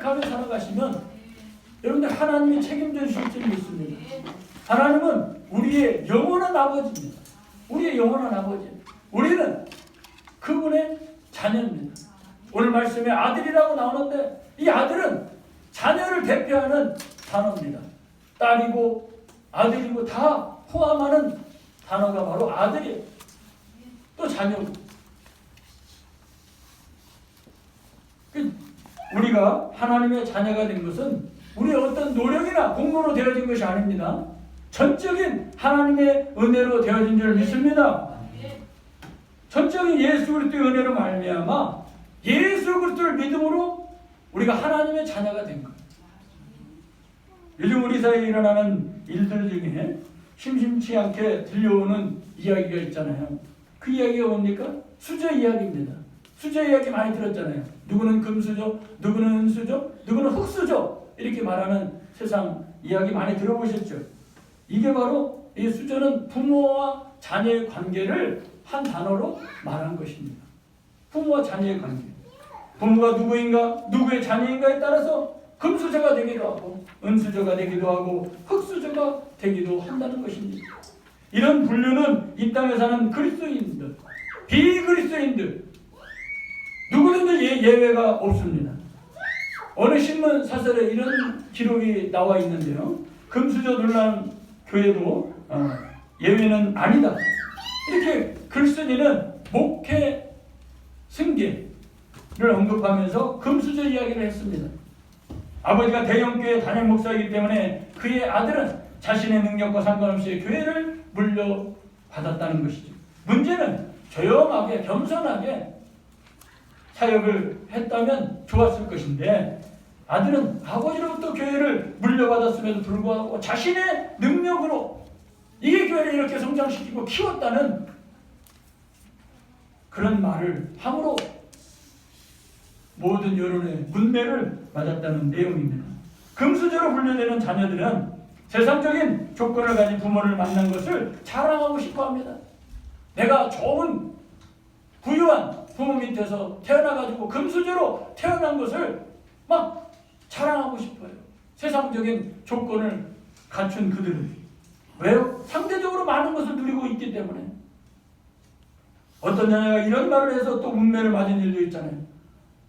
고백하며 살아가시면 여러분들 하나님이 책임져 주실 줄 믿습니다. 하나님은 우리의 영원한 아버지입니다. 우리의 영원한 아버지. 우리는 그분의 자녀입니다. 오늘 말씀에 아들이라고 나오는데 이 아들은 자녀를 대표하는 단어입니다. 딸이고 아들이고 다 포함하는 단어가 바로 아들이에요. 또 자녀고. 우리가 하나님의 자녀가 된 것은 우리의 어떤 노력이나 공로로 되어진 것이 아닙니다. 전적인 하나님의 은혜로 되어진 줄 믿습니다. 전적인 예수 그리스도의 은혜로 말미암아 예수 그리스도를 믿음으로 우리가 하나님의 자녀가 된 거예요. 요즘 우리 사회에 일어나는 일들 중에 심심치 않게 들려오는 이야기가 있잖아요. 그 이야기가 뭡니까? 수저 이야기입니다. 수저 이야기 많이 들었잖아요. 누구는 금수저, 누구는 은수저, 누구는 흙수저 이렇게 말하는 세상 이야기 많이 들어보셨죠? 이게 바로 이 수저는 부모와 자녀의 관계를 한 단어로 말한 것입니다. 부모와 자녀의 관계. 부모가 누구인가, 누구의 자녀인가에 따라서 금수저가 되기도 하고 은수저가 되기도 하고 흙수저가 되기도 한다는 것입니다. 이런 분류는 이 땅에 사는 그리스도인들, 비그리스도인들 누구든지 예외가 없습니다. 어느 신문 사설에 이런 기록이 나와 있는데요. 금수저 논란 교회도 예외는 아니다. 이렇게 글쓴이는 목회 승계를 언급하면서 금수저 이야기를 했습니다. 아버지가 대형교회 단임 목사이기 때문에 그의 아들은 자신의 능력과 상관없이 교회를 물려받았다는 것이죠. 문제는 조용하게 겸손하게 사역을 했다면 좋았을 것인데 아들은 아버지로부터 교회를 물려받았음에도 불구하고 자신의 능력으로 이 교회를 이렇게 성장시키고 키웠다는 그런 말을 함으로 모든 여론의 문매를 맞았다는 내용입니다. 금수저로 분류되는 자녀들은 세상적인 조건을 가진 부모를 만난 것을 자랑하고 싶어합니다. 내가 좋은 부유한 부모 밑에서 태어나가지고 금수저로 태어난 것을 막 자랑하고 싶어요. 세상적인 조건을 갖춘 그들은. 왜요? 상대적으로 많은 것을 누리고 있기 때문에. 어떤 자녀가 이런 말을 해서 또 문매를 맞은 일도 있잖아요.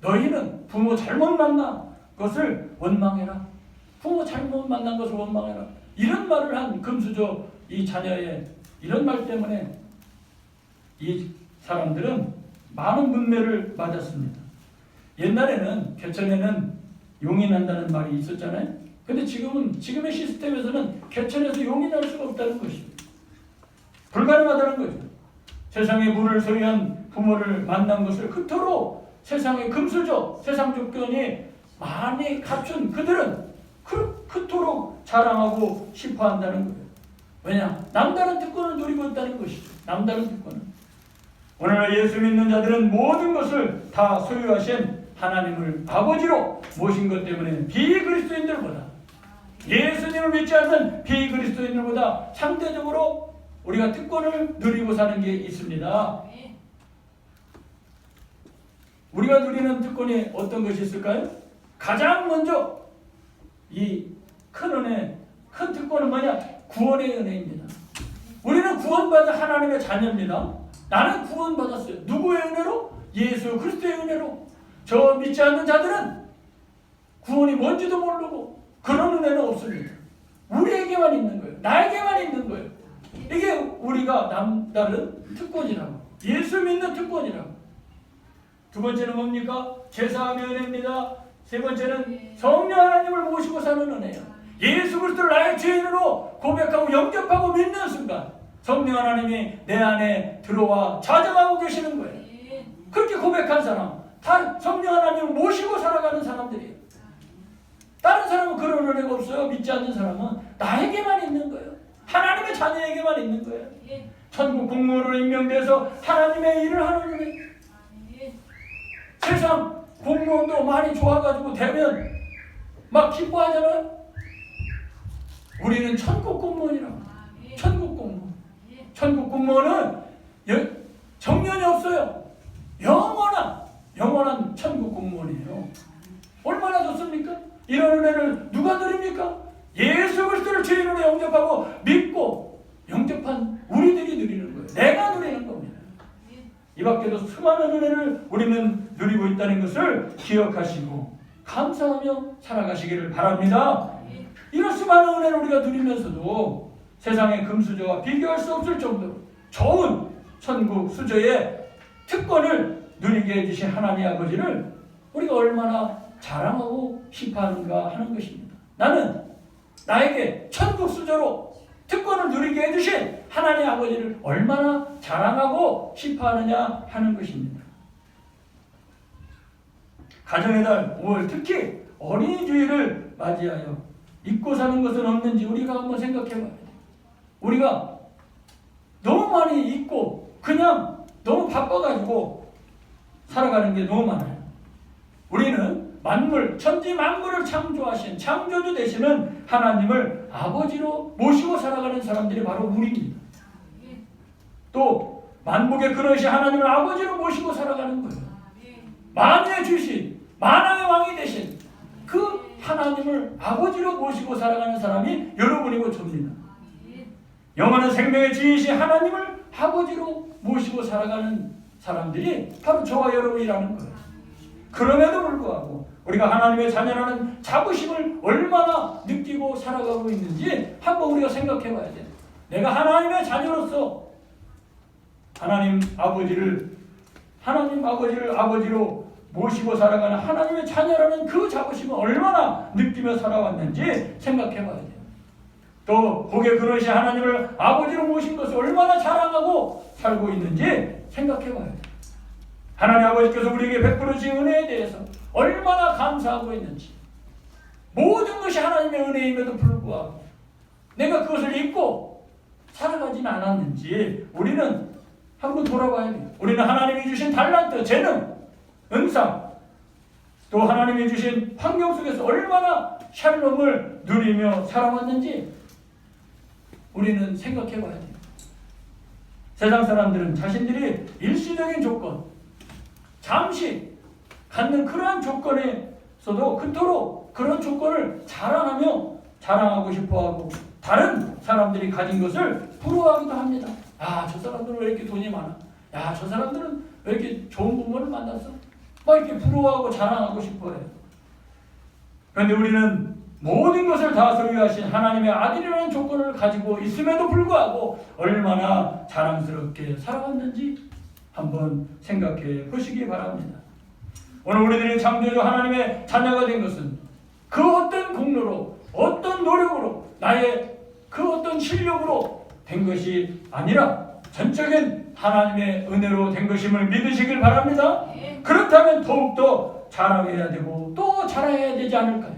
너희는 부모 잘못 만난 것을 원망해라. 부모 잘못 만난 것을 원망해라. 이런 말을 한 금수저 이 자녀의 이런 말 때문에 이 사람들은 많은 문매를 맞았습니다. 옛날에는 개천에는 용이 난다는 말이 있었잖아요. 근데 지금의 시스템에서는 개천에서 용이 날 수가 없다는 것입니다. 불가능하다는 거죠. 세상에 물을 소유한 부모를 만난 것을 그토록 세상의 금수저, 세상 조건이 많이 갖춘 그들은 그토록 자랑하고 싶어 한다는 거예요. 왜냐? 남다른 특권을 누리고 있다는 것이죠. 남다른 특권을. 오늘날 예수 믿는 자들은 모든 것을 다 소유하신 하나님을 아버지로 모신 것 때문에 비그리스도인들보다 예수님을 믿지 않는 비그리스도인들보다 상대적으로 우리가 특권을 누리고 사는 게 있습니다. 우리가 누리는 특권이 어떤 것이 있을까요? 가장 먼저 이 큰 은혜, 큰 특권은 뭐냐? 구원의 은혜입니다. 우리는 구원받은 하나님의 자녀입니다. 나는 구원받았어요. 누구의 은혜로? 예수 그리스도의 은혜로. 저 믿지 않는 자들은 구원이 뭔지도 모르고 그런 은혜는 없습니다. 우리에게만 있는 거예요. 나에게만 있는 거예요. 이게 우리가 남다른 특권이라고. 예수 믿는 특권이라고. 두 번째는 뭡니까? 제사함의 은혜입니다. 세 번째는 성령 하나님을 모시고 사는 은혜예요. 예수 그리스도를 나의 죄인으로 고백하고 영접하고 믿는 순간 성령 하나님이 내 안에 들어와 자정하고 계시는 거예요. 그렇게 고백한 사람 다 성령 하나님을 모시고 살아가는 사람들이에요. 다른 사람은 그런 은혜가 없어요. 믿지 않는 사람은 나에게만 있는 거예요. 하나님의 자녀에게만 있는 거예요. 천국 공무원으로 임명돼서 하나님의 일을 하는 은혜. 세상 공무원도 많이 좋아가지고 되면 막 기뻐하잖아요. 우리는 천국 공무원이라고. 천국 공무원. 천국 공무원은 정년이 없어요. 영원한 천국 공무원이에요. 얼마나 좋습니까? 이런 은혜를 누가 누립니까? 예수 그리스도를 주인으로 영접하고 믿고 영접한 우리들이 누리는 거예요. 내가 누리는 겁니다. 이 밖에도 수많은 은혜를 우리는 누리고 있다는 것을 기억하시고 감사하며 살아가시기를 바랍니다. 이런 수많은 은혜를 우리가 누리면서도 세상의 금수저와 비교할 수 없을 정도로 좋은 천국 수저의 특권을 누리게 해주신 하나님 아버지를 우리가 얼마나 자랑하고 싶어하는가 하는 것입니다. 나는 나에게 천국 수저로 특권을 누리게 해주신 하나님 아버지를 얼마나 자랑하고 싶어하느냐 하는 것입니다. 가정의 달 5월 특히 어린이 주일을 맞이하여 잊고 사는 것은 없는지 우리가 한번 생각해 봐야 돼요. 우리가 너무 많이 잊고 그냥 너무 바빠가지고 살아가는 게 너무 많아요. 우리는 만물, 천지 만물을 창조하신 창조주 되시는 하나님을 아버지로 모시고 살아가는 사람들이 바로 우리입니다. 또 만복의 근원이신 하나님을 아버지로 모시고 살아가는 거예요. 만유의 주신, 만왕의 왕이 되신 그 하나님을 아버지로 모시고 살아가는 사람이 여러분이고 저입니다. 영원한 생명의 주이신 하나님을 아버지로 모시고 살아가는 사람들이 바로 저와 여러분이라는 거예요. 그럼에도 불구하고 우리가 하나님의 자녀라는 자부심을 얼마나 느끼고 살아가고 있는지 한번 우리가 생각해 봐야 돼요. 내가 하나님의 자녀로서 하나님 아버지를 아버지로 모시고 살아가는 하나님의 자녀라는 그 자부심을 얼마나 느끼며 살아왔는지 생각해 봐야 돼요. 또 복의 근원이신 하나님을 아버지로 모신 것을 얼마나 자랑하고 살고 있는지 생각해 봐야 돼요. 하나님 아버지께서 우리에게 베풀어 주신 은혜에 대해서 얼마나 감사하고 있는지, 모든 것이 하나님의 은혜임에도 불구하고 내가 그것을 잊고 살아가지는 않았는지 우리는 한번 돌아봐야 돼요. 우리는 하나님이 주신 달란트, 재능, 은사, 또 하나님이 주신 환경 속에서 얼마나 샬롬을 누리며 살아왔는지 우리는 생각해 봐야 돼요. 세상 사람들은 자신들이 일시적인 조건, 잠시 갖는 그러한 조건에서도 그토록 그런 조건을 자랑하고 싶어하고 다른 사람들이 가진 것을 부러워하기도 합니다. 아, 저 사람들은 왜 이렇게 돈이 많아? 야, 저 사람들은 왜 이렇게 좋은 부모를 만났어? 막 이렇게 부러워하고 자랑하고 싶어해요. 그런데 우리는 모든 것을 다 소유하신 하나님의 아들이라는 조건을 가지고 있음에도 불구하고 얼마나 자랑스럽게 살아왔는지 한번 생각해 보시기 바랍니다. 오늘 우리들이 창조주 하나님의 자녀가 된 것은 그 어떤 공로로, 어떤 노력으로, 나의 그 어떤 실력으로 된 것이 아니라 전적인 하나님의 은혜로 된 것임을 믿으시길 바랍니다. 그렇다면 더욱더 자랑해야 되고 또 자랑해야 되지 않을까요?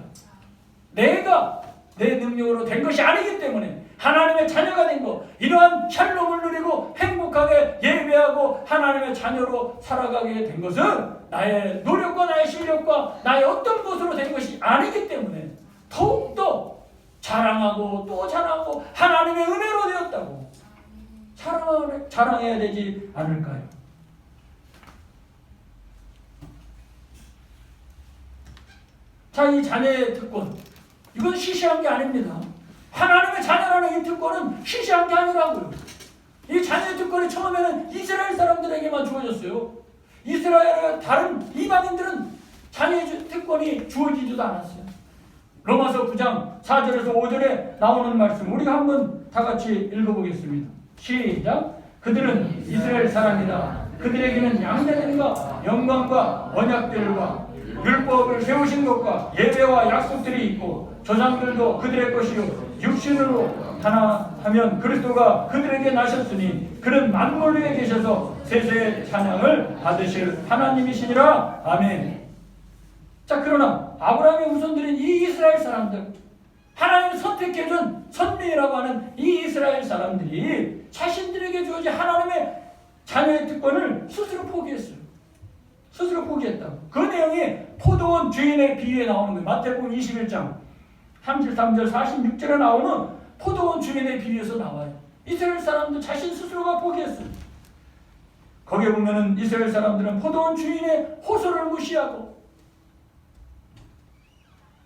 내가 내 능력으로 된 것이 아니기 때문에 하나님의 자녀가 된 것, 이러한 샬롬을 누리고 행복하게 예배하고 하나님의 자녀로 살아가게 된 것은 나의 노력과 나의 실력과 나의 어떤 것으로 된 것이 아니기 때문에 더욱더 자랑하고 또 자랑하고 하나님의 은혜로 되었다고 자랑해야 되지 않을까요? 자, 이 자녀의 특권, 이건 시시한 게 아닙니다. 하나님의 자녀라는 이 특권은 시시한 게 아니라고요. 이 자녀의 특권이 처음에는 이스라엘 사람들에게만 주어졌어요. 이스라엘의 다른 이방인들은 자녀의 특권이 주어지지도 않았어요. 로마서 9장 4절에서 5절에 나오는 말씀 우리가 한번 다 같이 읽어보겠습니다. 시작. 그들은 이스라엘 사람이다. 그들에게는 양자됨과 영광과 언약들과 율법을 세우신 것과 예배와 약속들이 있고 조상들도 그들의 것이요 육신으로 하나 하면 그리스도가 그들에게 나셨으니 그는 만물 위에 계셔서 세세의 찬양을 받으실 하나님이시니라. 아멘. 자, 그러나 아브라함의 후손들인 이 이스라엘 사람들, 하나님이 선택해준 선민이라고 하는 이 이스라엘 사람들이 자신들에게 주어진 하나님의 자녀의 특권을 스스로 포기했어요. 스스로 포기했다고. 그 내용이 포도원 주인의 비유에 나오는 거예요. 마태복음 21장 33절 46절에 나오는 포도원 주인의 비유에서 나와요. 이스라엘 사람들 자신 스스로가 포기했어요. 거기에 보면은 이스라엘 사람들은 포도원 주인의 호소를 무시하고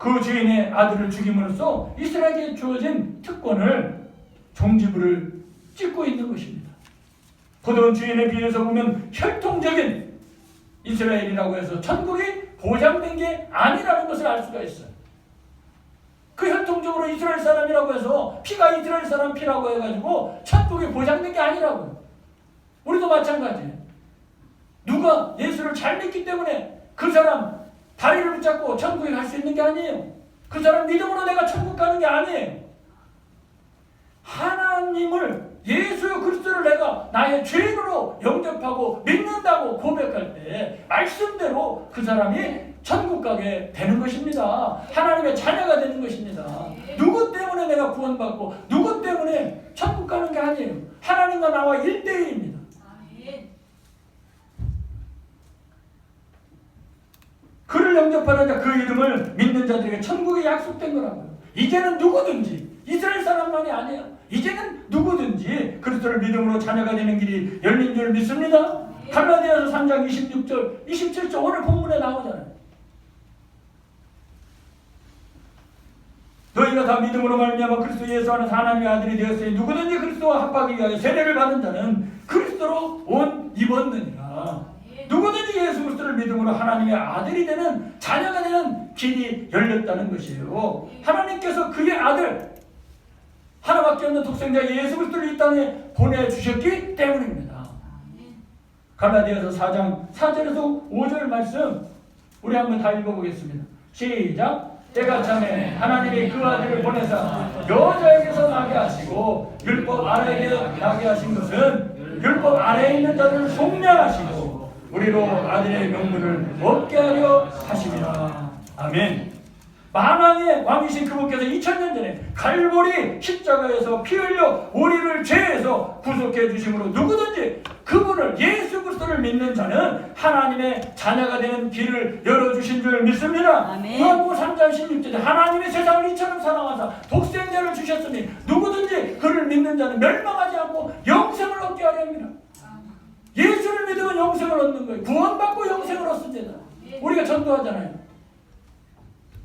그 주인의 아들을 죽임으로써 이스라엘에게 주어진 특권을 종지부를 찍고 있는 것입니다. 포도원 주인에 비해서 보면 혈통적인 이스라엘이라고 해서 천국이 보장된 게 아니라는 것을 알 수가 있어요. 그 혈통적으로 이스라엘 사람이라고 해서 피가 이스라엘 사람 피라고 해가지고 천국이 보장된 게 아니라고요. 우리도 마찬가지예요. 누가 예수를 잘 믿기 때문에 그 사람 다리를 붙잡고 천국에 갈 수 있는 게 아니에요. 그 사람 믿음으로 내가 천국 가는 게 아니에요. 하나님을, 예수 그리스도를 내가 나의 죄인으로 영접하고 믿는다고 고백할 때 말씀대로 그 사람이 천국 가게 되는 것입니다. 하나님의 자녀가 되는 것입니다. 누구 때문에 내가 구원받고 누구 때문에 천국 가는 게 아니에요. 하나님과 나와 1대1입니다. 그를 영접하는 자, 그 이름을 믿는 자들에게 천국이 약속된 거라고요. 이제는 누구든지, 이스라엘 사람만이 아니에요. 이제는 누구든지 그리스도를 믿음으로 자녀가 되는 길이 열린 줄 믿습니다. 갈라디아서 3장 26절, 27절 오늘 본문에 나오잖아요. 너희가 다 믿음으로 말미암아 그리스도 예수 안에서 하나님의 아들이 되었으니 누구든지 그리스도와 합하기 위하여 세례를 받은 자는 그리스도로 옷 입었느니라. 누구든지 예수 그리스도를 믿음으로 하나님의 아들이 되는, 자녀가 되는 길이 열렸다는 것이에요. 하나님께서 그의 아들, 하나밖에 없는 독생자 예수 그리스도를 이 땅에 보내주셨기 때문입니다. 갈라디아서 4장 4절에서 5절 말씀 우리 한번 다 읽어보겠습니다. 시작. 때가 참에 하나님이 그 아들을 보내사 여자에게서 나게 하시고 율법 아래에 나게 하신 것은 율법 아래에 있는 자들을 속량하시고 우리로 아들의 명분을 얻게 하려 하심이라. 아멘. 만왕의 왕이신 그분께서 2000년 전에 갈보리 십자가에서 피 흘려 우리를 죄에서 구속해 주심으로 누구든지 그분을, 예수 그리스도를 믿는 자는 하나님의 자녀가 되는 길을 열어주신 줄 믿습니다. 요한복음 3장 16절에 하나님이 세상을 이처럼 사랑하사 독생자를 주셨으니 누구든지 그를 믿는 자는 멸망하지 않고 영생을 얻게 하려 합니다. 예수를 믿으면 영생을 얻는 거예요. 구원받고 영생을 얻습니다. 우리가 전도하잖아요.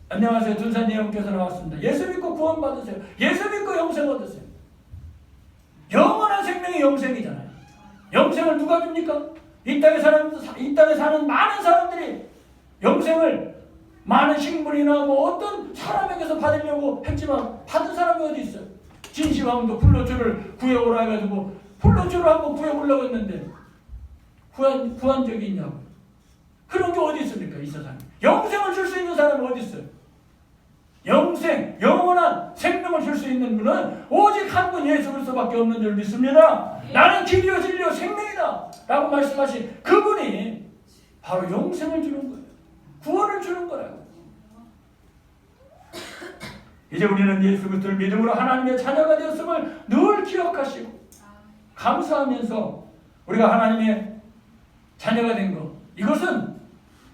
안녕하세요. dun산님 형께서 나왔습니다. 예수 믿고 구원 받으세요. 예수 믿고 영생 얻으세요. 영원한 생명이 영생이잖아요. 영생을 누가 줍니까? 이 땅에 사는 많은 사람들이 영생을 많은 식물이나 뭐 어떤 사람에게서 받으려고 했지만 받은 사람이 어디 있어요? 진시황도 불로초를 구해오라 해가지고 불로초를 한번 구해보려고 했는데 구한 적이 있냐고. 그런 게 어디 있습니까? 이 세상에. 영생을 줄 수 있는 사람이 어디 있어요? 영생, 영원한 생명을 줄 수 있는 분은 오직 한 분 예수 그리스도밖에 없는 줄 믿습니다. 나는 길이요 진리요 생명이다 라고 말씀하신 그분이 바로 영생을 주는 거예요. 구원을 주는 거라고. 이제 우리는 예수 그리스도를 믿음으로 하나님의 자녀가 되었음을 늘 기억하시고 감사하면서 우리가 하나님의 자녀가 된 것, 이것은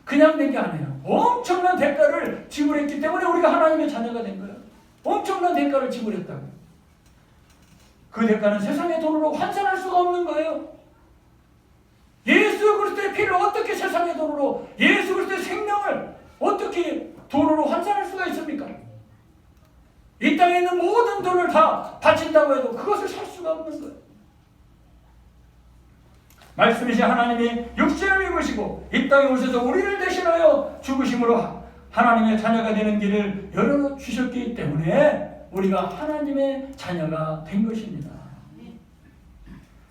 그냥 된 게 아니에요. 엄청난 대가를 지불했기 때문에 우리가 하나님의 자녀가 된 거예요. 엄청난 대가를 지불했다고요. 그 대가는 세상의 돈으로 환산할 수가 없는 거예요. 예수 그리스도의 피를 어떻게 세상의 돈으로, 예수 그리스도의 생명을 어떻게 돈으로 환산할 수가 있습니까? 이 땅에 있는 모든 돈을 다 바친다고 해도 그것을 살 수가 없는 거예요. 말씀이신 하나님이 육신을 입으시고 이 땅에 오셔서 우리를 대신하여 죽으심으로 하나님의 자녀가 되는 길을 열어주셨기 때문에 우리가 하나님의 자녀가 된 것입니다.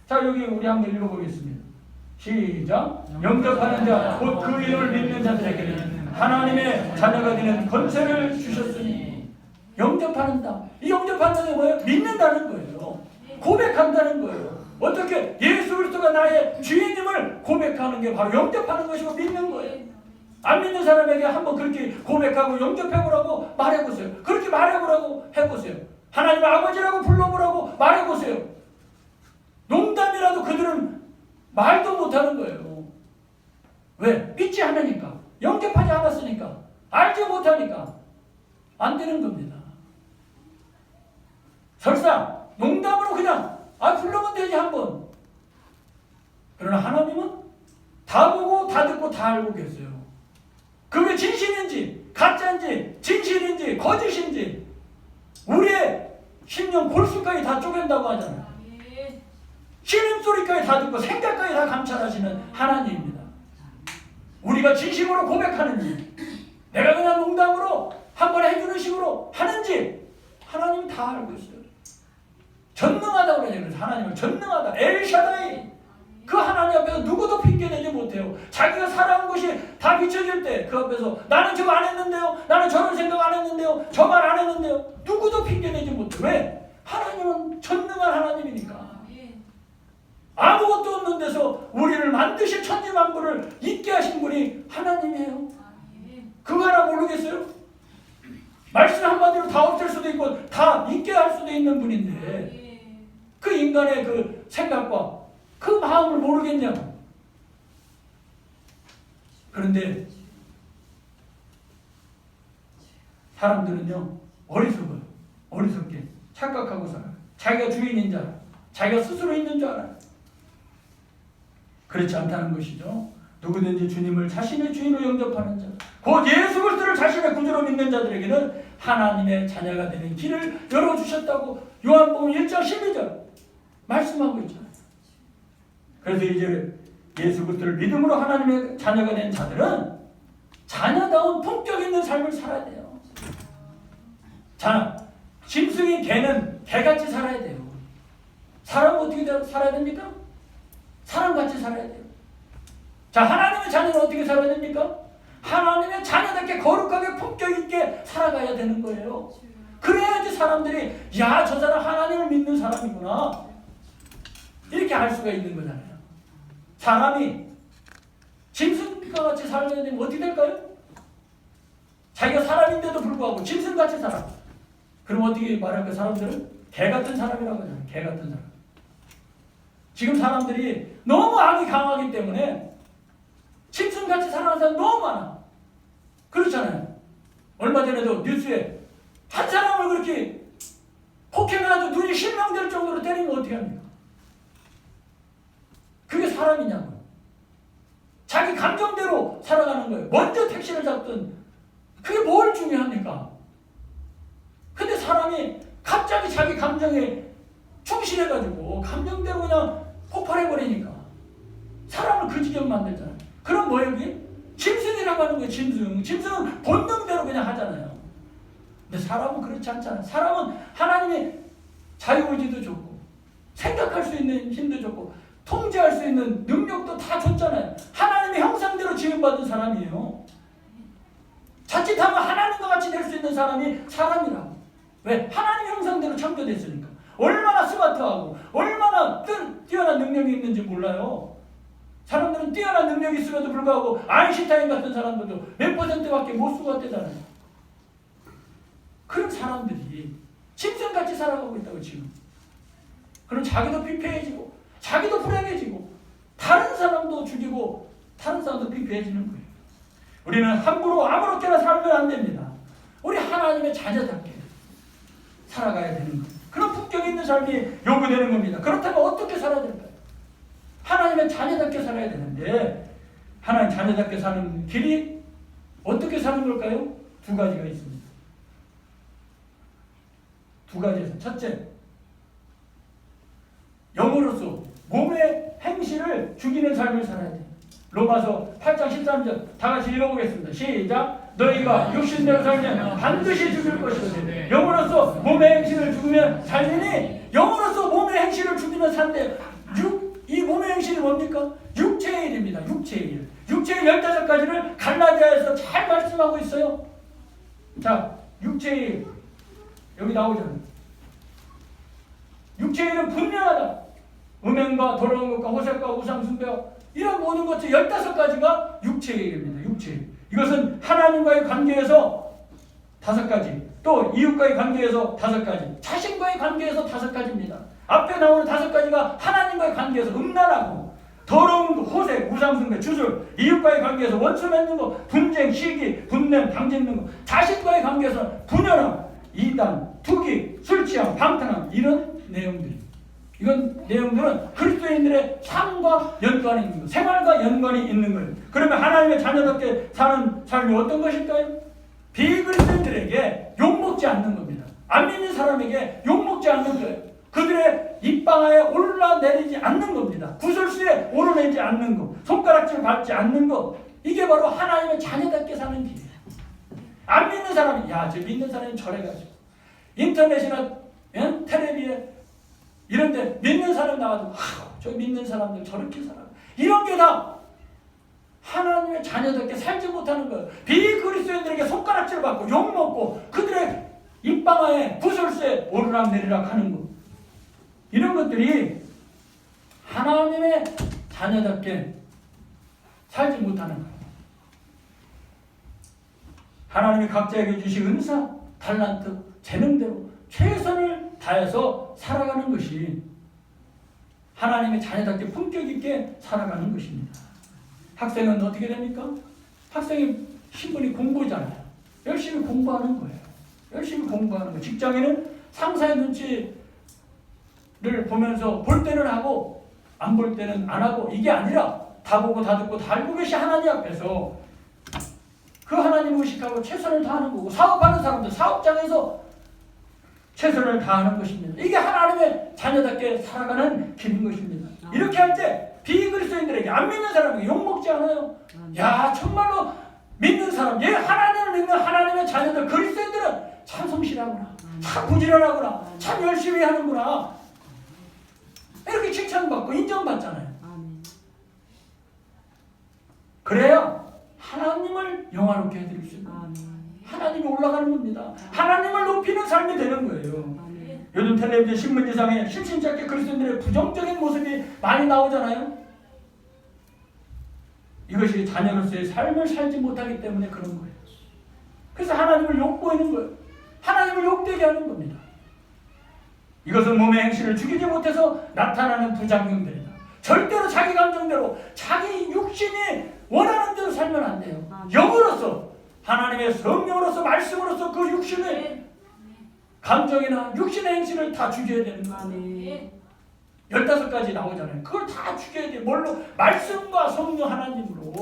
자, 여기 우리 한번 읽어보겠습니다. 시작. 영접하는 자, 곧 그 이름을 믿는 자들에게는 하나님의 자녀가 되는 권세를 주셨으니. 영접하는 자. 이 영접하는 게 뭐예요? 믿는다는 거예요. 고백한다는 거예요. 어떻게? 예수 그리스도가 나의 주인님을 고백하는 게 바로 영접하는 것이고 믿는 거예요. 안 믿는 사람에게 한번 그렇게 고백하고 영접해보라고 말해보세요. 그렇게 말해보라고 해보세요. 하나님 아버지라고 불러보라고 말해보세요. 농담이라도 그들은 말도 못하는 거예요. 왜? 믿지 않으니까. 영접하지 않았으니까. 알지 못하니까. 안 되는 겁니다. 설사 농담으로 그냥 불러면 되지 한번. 그러나 하나님은 다 보고 다 듣고 다 알고 계세요. 그게 진실인지 가짜인지 진실인지 거짓인지 우리의 심령 골수까지 다 쪼갠다고 하잖아요. 신음소리까지 다 듣고 생각까지 다 감찰하시는 하나님입니다. 우리가 진심으로 고백하는지 내가 그냥 농담으로 한번 해주는 식으로 하는지 하나님이 다 알고 있어요. 전능하다고 그러죠. 하나님은 전능하다. 엘샤다이. 그 하나님 앞에서 누구도 핑계내지 못해요. 자기가 살아온 것이 다 비춰질 때 그 앞에서 나는 저거 안 했는데요. 나는 저런 생각 안 했는데요. 저 말 안 했는데요. 누구도 핑계내지 못해요. 왜? 하나님은 전능한 하나님이니까. 아무것도 없는 데서 우리를 만드신 천지만물을 있게 하신 분이 하나님이에요. 그거 하나 모르겠어요? 말씀 한마디로 다 없앨 수도 있고 다 있게 할 수도 있는 분인데 그 인간의 그 생각과 그 마음을 모르겠냐고. 그런데 사람들은요 어리석어요. 어리석게 착각하고 살아요. 자기가 주인인 줄 알아요. 자기가 스스로 있는 줄 알아요. 그렇지 않다는 것이죠. 누구든지 주님을 자신의 주인으로 영접하는 자, 곧 예수 그리스도를 자신의 구주로 믿는 자들에게는 하나님의 자녀가 되는 길을 열어주셨다고 요한복음 1장 12절 말씀하고 있잖아요. 그래서 이제 예수 그리스도를 믿음으로 하나님의 자녀가 된 자들은 자녀다운 품격 있는 삶을 살아야 돼요. 자, 짐승인 개는 개같이 살아야 돼요. 사람은 어떻게 살아야 됩니까? 사람같이 살아야 돼요. 자, 하나님의 자녀는 어떻게 살아야 됩니까? 하나님의 자녀답게 거룩하게 품격 있게 살아가야 되는 거예요. 그래야지 사람들이 야, 저 사람 하나님을 믿는 사람이구나 이렇게 알 수가 있는 거잖아요. 사람이 짐승과 같이 살아야 되면 어떻게 될까요? 자기가 사람인데도 불구하고 짐승같이 살아. 그럼 어떻게 말할까? 사람들은 개 같은 사람이라고 하잖아요. 개 같은 사람. 지금 사람들이 너무 악이 강하기 때문에 짐승같이 살아가는 사람 너무 많아. 그렇잖아요. 얼마 전에도 뉴스에 한 사람을 그렇게 폭행해가지고 눈이 실명될 정도로 때리면 어떻게 합니까? 그게 사람이냐고요. 자기 감정대로 살아가는 거예요. 먼저 택시를 잡든 그게 뭘 중요합니까? 근데 사람이 갑자기 자기 감정에 충실해가지고 감정대로 그냥 폭발해버리니까 사람을 그 지경 만들잖아요. 그럼 뭐예요? 그게? 짐승이라고 하는 거예요. 짐승. 짐승은 본능대로 그냥 하잖아요. 근데 사람은 그렇지 않잖아요. 사람은 하나님의 자유의지도 줬고 생각할 수 있는 힘도 줬고 통제할 수 있는 능력도 다 줬잖아요. 하나님의 형상대로 지음받은 사람이에요. 자칫하면 하나님과 같이 될 수 있는 사람이 사람이라고. 왜? 하나님 형상대로 창조됐으니까. 얼마나 스마트하고 얼마나 뛰어난 능력이 있는지 몰라요. 사람들은 뛰어난 능력이 있음에도 불구하고 아인슈타인 같은 사람들도 몇 %밖에 못 쓰고 왔대잖아요. 그런 사람들이 짐승같이 살아가고 있다고 지금. 그럼 자기도 피폐해지고 자기도 불행해지고 다른 사람도 죽이고 다른 사람도 피폐해지는 거예요. 우리는 함부로 아무렇게나 살면 안 됩니다. 우리 하나님의 자녀답게 살아가야 되는 거예요. 그런 품격 있는 삶이 요구되는 겁니다. 그렇다면 어떻게 살아야 될까요? 하나님의 자녀답게 살아야 되는데 하나님 자녀답게 사는 길이 어떻게 사는 걸까요? 두 가지가 있습니다. 두 가지에서 첫째, 영으로서 몸의 행실을 죽이는 삶을 살아야 돼요. 로마서 8장 13절 다 같이 읽어보겠습니다. 시작. 너희가 육신대로 살면 반드시 죽을 것이다. 영으로서 몸의 행실을 죽이면 살리니 영으로서 몸의 행실을 죽이면 산대. 이 몸의 행실이 뭡니까? 육체의 일입니다. 육체의 일. 육체의 15가지를 갈라디아에서 잘 말씀하고 있어요. 자, 육체의 일. 여기 나오잖아요. 육체의 일은 분명하다. 음행과 더러운 것과 호색과 우상숭배와 이런 모든 것들 15가지가 육체의 일입니다. 육체의 일. 이것은 하나님과의 관계에서 5가지, 또 이웃과의 관계에서 5가지, 자신과의 관계에서 5가지입니다. 앞에 나오는 5가지가 하나님과의 관계에서 음란하고 더러운 거, 호색, 우상숭배, 주술, 이웃과의 관계에서 원수 맺는 거, 분쟁, 시기, 분냄, 당짓는 거, 자신과의 관계에서 분열함, 이단, 투기, 술취함, 방탕함 이런 내용들이. 이건 내용들은 그리스도인들의 삶과 연관이 있는 거예요. 생활과 연관이 있는 거예요. 그러면 하나님의 자녀답게 사는 삶이 어떤 것일까요? 비그리스도인들의 그리스도인들에게 욕먹지 않는 겁니다. 안 믿는 사람에게 욕먹지 않는 거예요. 그들의 입방아에 올라내리지 않는 겁니다. 구설수에 오르내지 않는 것, 손가락질 밟지 않는 것, 이게 바로 하나님의 자녀답게 사는 길이에요. 안 믿는 사람이 야, 저 믿는 사람이 저래가지고 인터넷이나 텔레비에 이런 데 믿는 사람 나와도 저 믿는 사람들 저렇게 살아. 이런 게 다 하나님의 자녀답게 살지 못하는 거예요. 비그리스도인들에게 손가락질 받고 욕먹고 그들의 입방아에 구설수에 오르락내리락 하는 것, 이런 것들이 하나님의 자녀답게 살지 못하는 거예요. 하나님이 각자에게 주신 은사, 달란트, 재능대로 최선을 다해서 살아가는 것이 하나님의 자녀답게 품격 있게 살아가는 것입니다. 학생은 어떻게 됩니까? 학생이 신분이 공부잖아요. 열심히 공부하는 거예요. 열심히 공부하는 거예요. 직장인은 상사의 눈치를 보면서 볼 때는 하고 안 볼 때는 안 하고, 이게 아니라 다 보고 다 듣고 다 알고 계신 하나님 앞에서 그 하나님 의식하고 최선을 다하는 거고, 사업하는 사람들 사업장에서 최선을 다하는 것입니다. 이게 하나님의 자녀답게 살아가는 길인 것입니다. 이렇게 할 때 비그리스도인들에게, 안 믿는 사람에게 욕먹지 않아요. 야, 정말로 믿는 사람, 얘 하나님을 믿는 하나님의 자녀들 그리스도인들은 참 성실하구나, 참 부지런하구나, 참 열심히 하는구나, 이렇게 칭찬받고 인정받잖아요. 그래야 하나님을 영화롭게 해드릴 수 있는, 하나님이 올라가는 겁니다. 하나님을 높이는 삶이 되는 거예요. 요즘 텔레비전 신문지상에 심심치 않게 그리스도인들의 부정적인 모습이 많이 나오잖아요. 이것이 자녀로서의 삶을 살지 못하기 때문에 그런 거예요. 그래서 하나님을 욕보이는 거예요. 하나님을 욕되게 하는 겁니다. 이것은 몸의 행실을 죽이지 못해서 나타나는 부작용들이다. 절대로 자기 감정대로, 자기 육신이 원하는 대로 살면 안 돼요. 영으로서, 하나님의 성령으로서, 말씀으로서 그 육신의 감정이나 육신의 행실을 다 죽여야 되는 거예요. 15가지 나오잖아요. 그걸 다 죽여야 돼요. 뭘로? 말씀과 성령 하나님으로,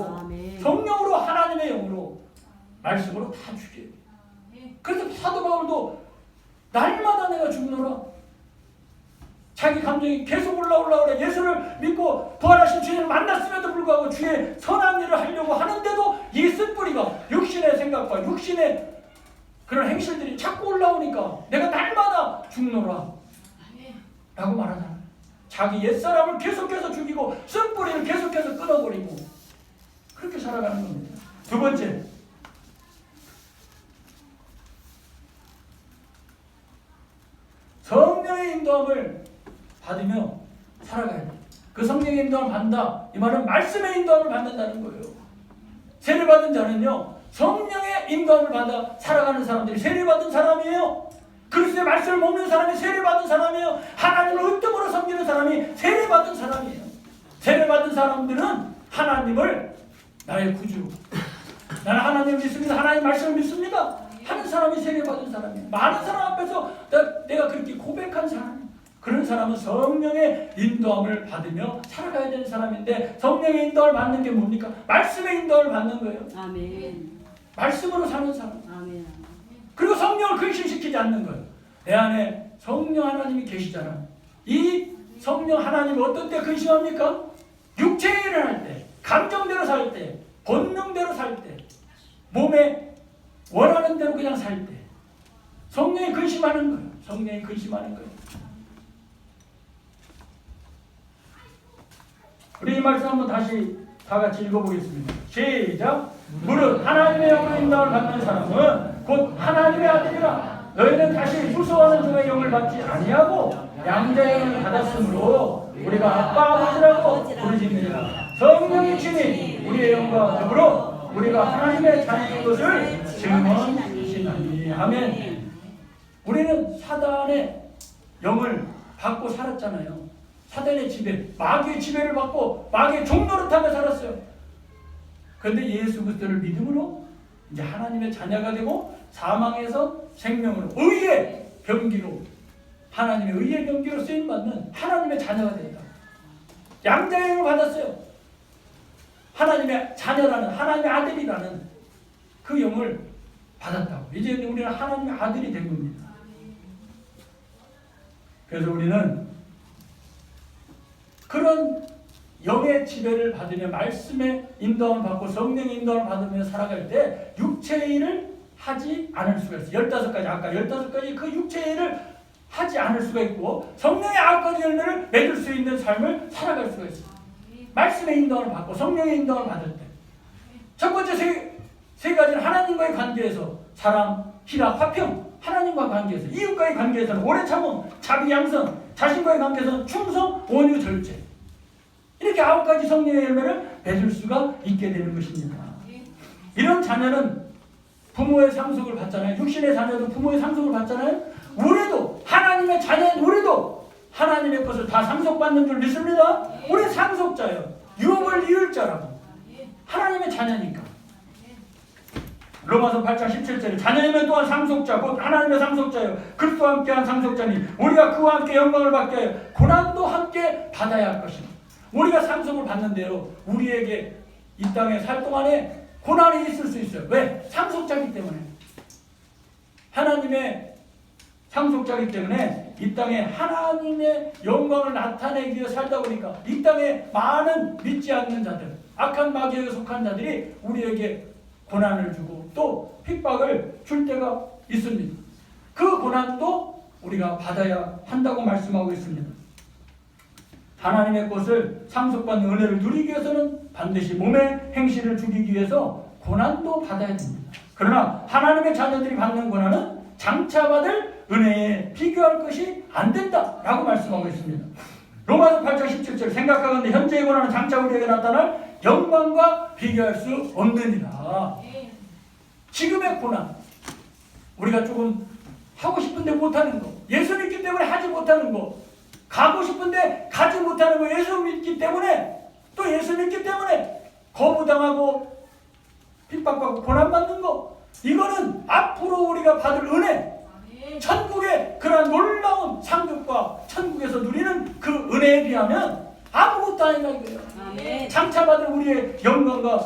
성령으로, 하나님의 영으로, 말씀으로 다 죽여야 돼요. 그래서 사도 바울도 날마다 내가 죽노라, 자기 감정이 계속 올라오래. 예수를 믿고 부활하신 주님을 만났음에도 불구하고 주의 선한 일을 하려고 하는데도 이 쓴뿌리가 육신의 생각과 육신의 그런 행실들이 자꾸 올라오니까 내가 날마다 죽노라 라고 말하잖아요. 자기 옛사람을 계속해서 죽이고 쓴뿌리를 계속해서 끊어버리고 그렇게 살아가는 겁니다. 두 번째, 성령의 인도함을 받으며 살아가야 돼. 그 성령의 인도함을 받는다, 이 말은 말씀의 인도함을 받는다는 거예요. 세례받은 자는요, 성령의 인도함을 받아 살아가는 사람들이 세례받은 사람이에요. 그리스도의 말씀을 먹는 사람이 세례받은 사람이에요. 하나님을 으뜸으로 섬기는 사람이 세례받은 사람이에요. 세례받은 사람들은 하나님을 나의 구주, 나는 하나님을 믿습니다, 하나님 말씀을 믿습니다 하는 사람이 세례받은 사람이에요. 많은 사람 앞에서 내가 그렇게 고백한 사람이에요. 그런 사람은 성령의 인도함을 받으며 살아가야 되는 사람인데, 성령의 인도함을 받는 게 뭡니까? 말씀의 인도함을 받는 거예요. 아멘. 말씀으로 사는 사람. 아멘. 그리고 성령을 근심시키지 않는 거예요. 내 안에 성령 하나님이 계시잖아. 이 성령 하나님을 어떤 때 근심합니까? 육체의 일을 할 때, 감정대로 살 때, 본능대로 살 때, 몸에 원하는 대로 그냥 살 때 성령이 근심하는 거예요. 성령이 근심하는 거예요. 우리 이 말씀 한번 다시 다 같이 읽어보겠습니다. 시작. 무릇 하나님의 영으로 인도함을 받는 사람은 곧 하나님의 아들이라. 너희는 다시 후소하는 종의 영을 받지 아니하고 양자의 영을 받았으므로 우리가 아빠 아버지라고 부르짖느니라. 성령이 친히 우리의 영과 더불어 우리가 하나님의 자녀인 것을 증언하시나니. 아멘. 우리는 사단의 영을 받고 살았잖아요. 사단의 지배, 마귀의 지배를 받고 마귀의 종노릇하며 살았어요. 그런데 예수 그리스도를 믿음으로 이제 하나님의 자녀가 되고 사망에서 생명으로, 의의 병기로, 하나님의 의의 병기로 쓰임받는 하나님의 자녀가 된다. 양자의 영을 받았어요. 하나님의 자녀라는, 하나님의 아들이라는 그 영을 받았다고. 이제 우리는 하나님의 아들이 된 겁니다. 그래서 우리는 그런 영의 지배를 받으며 말씀의 인도함을 받고 성령의 인도함을 받으며 살아갈 때 육체의 일을 하지 않을 수가 있어요. 15가지, 아까 15가지 그 육체의 일을 하지 않을 수가 있고 성령의 9가지 열매를 맺을 수 있는 삶을 살아갈 수가 있어요. 말씀의 인도함을 받고 성령의 인도함을 받을 때 첫 번째 세 가지는 하나님과의 관계에서 사랑, 희락, 화평, 하나님과 관계에서, 이웃과의 관계에서는 오래 참음, 자비, 양선, 자신과의 관계에서는 충성, 온유, 절제. 이렇게 9가지 성령의 열매를 맺을 수가 있게 되는 것입니다. 이런 자녀는 부모의 상속을 받잖아요. 육신의 자녀도 부모의 상속을 받잖아요. 우리도 하나님의 자녀인 우리도 하나님의 것을 다 상속받는 줄 믿습니다. 우리 상속자예요. 유업을 이을 자라고. 하나님의 자녀니까. 로마서 8장 17절에 자녀이면 또한 상속자 곧 하나님의 상속자요 그리스도와 함께한 상속자니 우리가 그와 함께 영광을 받게 하여 고난도 함께 받아야 할 것입니다. 우리가 상속을 받는데요 우리에게 이 땅에 살 동안에 고난이 있을 수 있어요. 왜? 상속자이기 때문에. 하나님의 상속자이기 때문에 이 땅에 하나님의 영광을 나타내기 위해 살다 보니까 이 땅에 많은 믿지 않는 자들, 악한 마귀에 속한 자들이 우리에게 고난을 주고 또 핍박을 줄 때가 있습니다. 그 고난도 우리가 받아야 한다고 말씀하고 있습니다. 하나님의 것을 상속받는 은혜를 누리기 위해서는 반드시 몸의 행실을 죽이기 위해서 고난도 받아야 됩니다. 그러나 하나님의 자녀들이 받는 고난은 장차 받을 은혜에 비교할 것이 안 된다라고 말씀하고 있습니다. 로마서 8장 17절 생각하건대 현재의 고난은 장차 우리에게 나타날 영광과 비교할 수 없느니라. 지금의 고난, 우리가 조금 하고 싶은데 못하는 거, 예수 믿기 때문에 하지 못하는 거, 가고 싶은데 가지 못하는 거, 예수 믿기 때문에 또 예수 믿기 때문에 거부당하고 핍박받고 고난받는 거, 이거는 앞으로 우리가 받을 은혜, 천국의 그런 놀라운 상급과 천국에서 누리는 그 은혜에 비하면 아무것도 아니다 이거예요. 장차 받을 우리의 영광과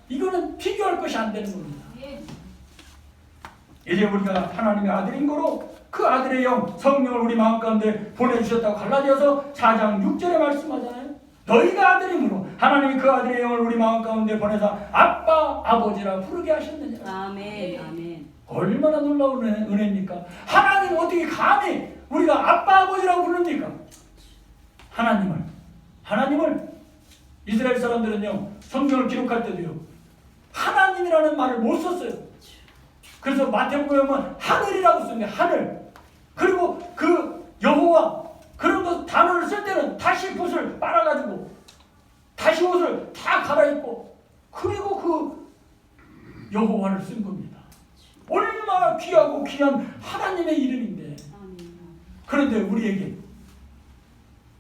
이거는 비교할 것이 안 되는 겁니다. 이제 우리가 하나님의 아들인 거로 그 아들의 영 성령을 우리 마음 가운데 보내주셨다고 갈라디아서 4장 6절에 말씀하잖아요. 너희가 아들이므로 하나님이 그 아들의 영을 우리 마음 가운데 보내사 아빠 아버지라 부르게 하셨느냐. 아멘. 아멘. 얼마나 놀라운 은혜입니까? 하나님 어떻게 감히 우리가 아빠 아버지라고 부릅니까? 하나님을 이스라엘 사람들은요 성경을 기록할 때도요 하나님이라는 말을 못 썼어요. 그래서 마태복음에 보면 하늘이라고 씁니다. 하늘. 그리고 그 여호와 그런 거 단어를 쓸 때는 다시 붓을 빨아가지고 다시 옷을 다 갈아입고 그리고 그 여호와를 쓴 겁니다. 얼마나 귀하고 귀한 하나님의 이름인데. 그런데 우리에게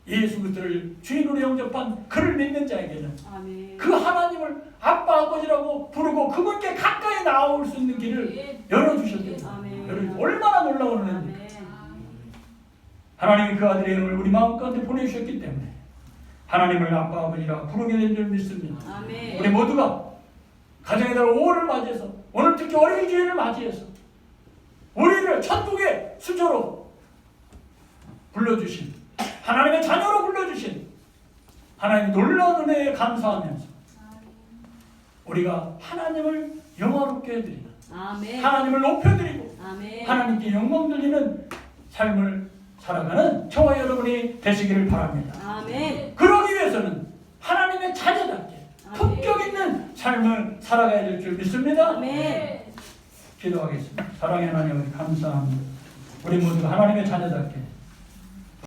예수 그리스도를 주인으로 영접한 그를 믿는 자에게는 그 하나님을 아빠 아버지라고 부르고 그분께 가까이 나올 수 있는 길을 열어주셨대요. 여러분 얼마나 놀라운 은혜입니까? 하나님이 그 아들의 영을 우리 마음 가운데 보내주셨기 때문에 하나님을 아빠 아버지라 부르게 된 줄 믿습니다. 우리 모두가 가정의 달 5월을 맞이해서 오늘 특히 어린이 주일을 맞이해서 우리를 천국의 수저로 불러주신 하나님의 자녀로 불러주신 하나님의 놀라운 은혜에 감사하면서 우리가 하나님을 영화롭게 해드리는 하나님을 높여드리고 하나님께 영광 돌리는 삶을 살아가는 저와 여러분이 되시기를 바랍니다. 그러기 위해서는 하나님의 자녀답게 품격 있는 삶을 살아가야 될 줄 믿습니다. 기도하겠습니다. 사랑의 하나님 감사합니다. 우리 모두가 하나님의 자녀답게